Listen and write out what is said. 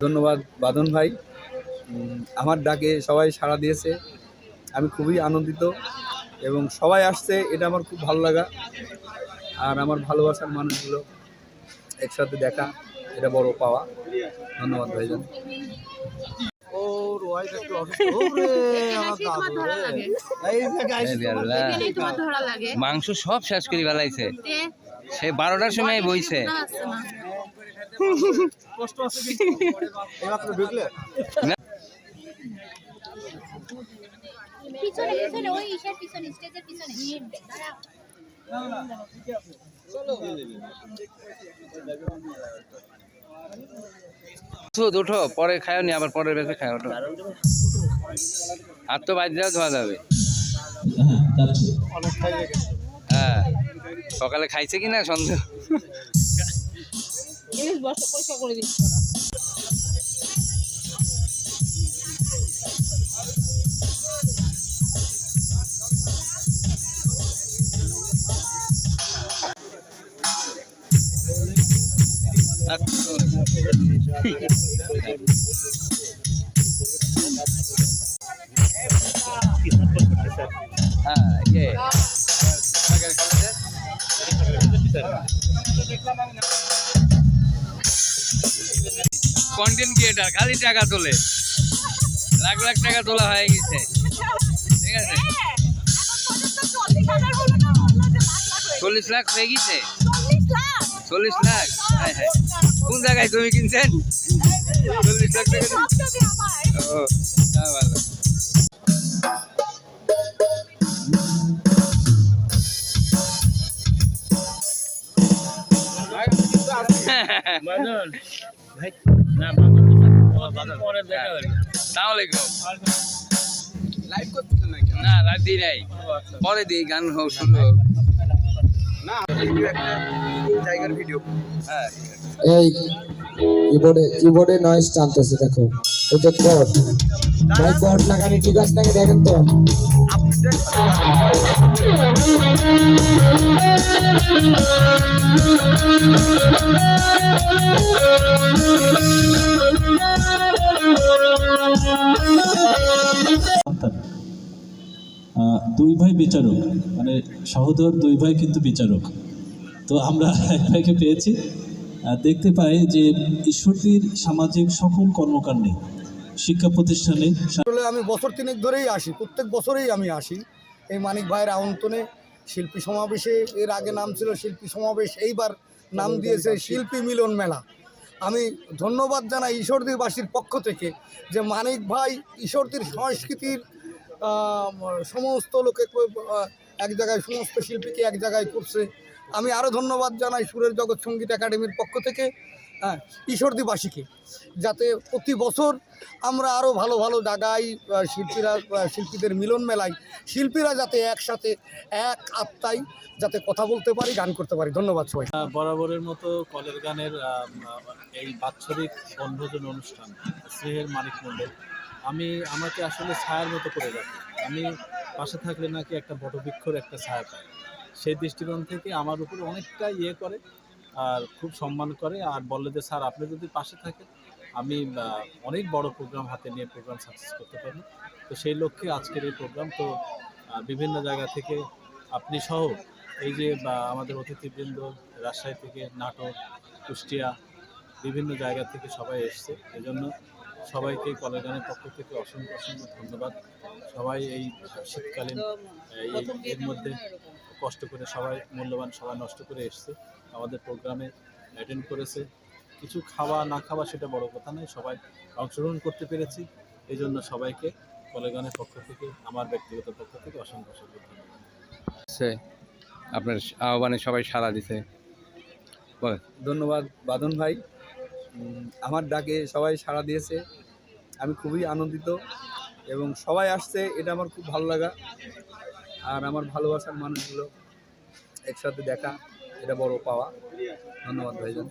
ধন্যবাদ বাদন ভাই। আমার ডাকে সবাই সাড়া দিয়েছে, আমি খুবই আনন্দিত এবং সবাই আসছে, এটা আমার খুব ভালো লাগা। আর আমার ভালোবাসার মানুষগুলো একসাথে দেখা, এটা বড় পাওয়া। ধন্যবাদ ভাইজান। মাংস সব শেষ করে বেলাইছে, সে 12টার সময় বইছে। উঠো, পরে খায়ও নি, আবার পরের বেঁচে খায় ওঠো। আর তো বাইরে ধোয়া যাবে। হ্যাঁ, সকালে খাইছে কিনা সন্দেহ। কন্টেন্ট ক্রিয়েটার খালি টাকা তোলে, লাখ লাখ টাকা তোলা হয়ে গেছে। ঠিক আছে, 40 লাখ হয়ে গেছে। 40 লাখ? হ্যাঁ হ্যাঁ, কোন জায়গায় তুমি কিনছেন? 40 লাখ টাকা। ও ভালো। না, লাইভ দিই নাই, পরে দিই, গান হোক শুরু হোক। এই কিবোর্ডে নয়েজ টানতেছে, দেখো এই যে কোড ভাই, কোড লাগানি ঠিক আছে নাকি দেখেন তো। দুই ভাই বিচারক, মানে সহোদর দুই ভাই কিন্তু বিচারক। তো আমরা এক ভাইকে পেয়েছি। দেখতে পাই যে ঈশ্বরদীর সামাজিক সকল কর্মকাণ্ডে, শিক্ষা প্রতিষ্ঠানে আমি বছর 3 ধরেই আসি, প্রত্যেক বছরেই আমি আসি এই মানিক ভাইয়ের আমন্ত্রণে শিল্পী সমাবেশে। এর আগে নাম ছিল শিল্পী সমাবেশ, এইবার নাম দিয়েছে শিল্পী মিলন মেলা। আমি ধন্যবাদ জানাই ঈশ্বরদীবাসীর পক্ষ থেকে যে মানিক ভাই ঈশ্বরদীর সংস্কৃতির সমস্ত লোকে এক জায়গায়, সমস্ত শিল্পীকে এক জায়গায় করছে। আমি আরও ধন্যবাদ জানাই সুরের জগৎ সঙ্গীত একাডেমির পক্ষ থেকে ঈশ্বরদীবাসীকে, যাতে প্রতি বছর আমরা আরও ভালো ভালো জায়গায় শিল্পীদের মিলন মেলায় শিল্পীরা যাতে একসাথে এক আত্মায় যাতে কথা বলতে পারি, গান করতে পারি। ধন্যবাদ সবাই। বরাবরের মতো কলের গানের এই বাৎসরিক বনভোজন অনুষ্ঠান স্নেহের মানিক মণ্ডল, আমাকে আসলে ছায়ার মতো করে রাখে। আমি পাশে থাকলে নাকি একটা বটবৃক্ষর একটা ছায়া পাই, সেই দৃষ্টিকোণ থেকে আমার উপরে অনেকটা করে আর খুব সম্মান করে, আর বললে যে স্যার আপনি যদি পাশে থাকেন আমি অনেক বড় প্রোগ্রাম হাতে নিয়ে প্রোগ্রাম সাকসেস করতে পারবো। তো সেই লক্ষ্যে আজকের এই প্রোগ্রাম। তো বিভিন্ন জায়গা থেকে আপনি সহ এই যে আমাদের অতিথিবৃন্দ রাজশাহী থেকে, নাটোর, কুষ্টিয়া, বিভিন্ন জায়গা থেকে সবাই এসছে। এই জন্য সবাইকে কলের গানের পক্ষ থেকে অসংখ্য অসংখ্য ধন্যবাদ। সবাই এই শীতকালীন এর মধ্যে কষ্ট করে সবাই মূল্যবান সময় নষ্ট করে এসছে, আমাদের প্রোগ্রামে অ্যাটেন্ড করেছে। কিছু খাওয়া না খাওয়া সেটা বড় কথা নয়, সবাই অংশগ্রহণ করতে পেরেছি। এই জন্য সবাইকে কলের গানের পক্ষ থেকে, আমার ব্যক্তিগত পক্ষ থেকে অসংখ্য অসংখ্য ধন্যবাদ। আপনার আহ্বানে সবাই সাড়া দিছে। ধন্যবাদ বাদন ভাই। আমার ডাকে সবাই সাড়া দিয়েছে, আমি খুবই আনন্দিত এবং সবাই আসছে, এটা আমার খুব ভালো লাগা। আর আমার ভালোবাসার মানুষগুলো একসাথে দেখা, এটা বড় পাওয়া। ধন্যবাদ ভাইজান।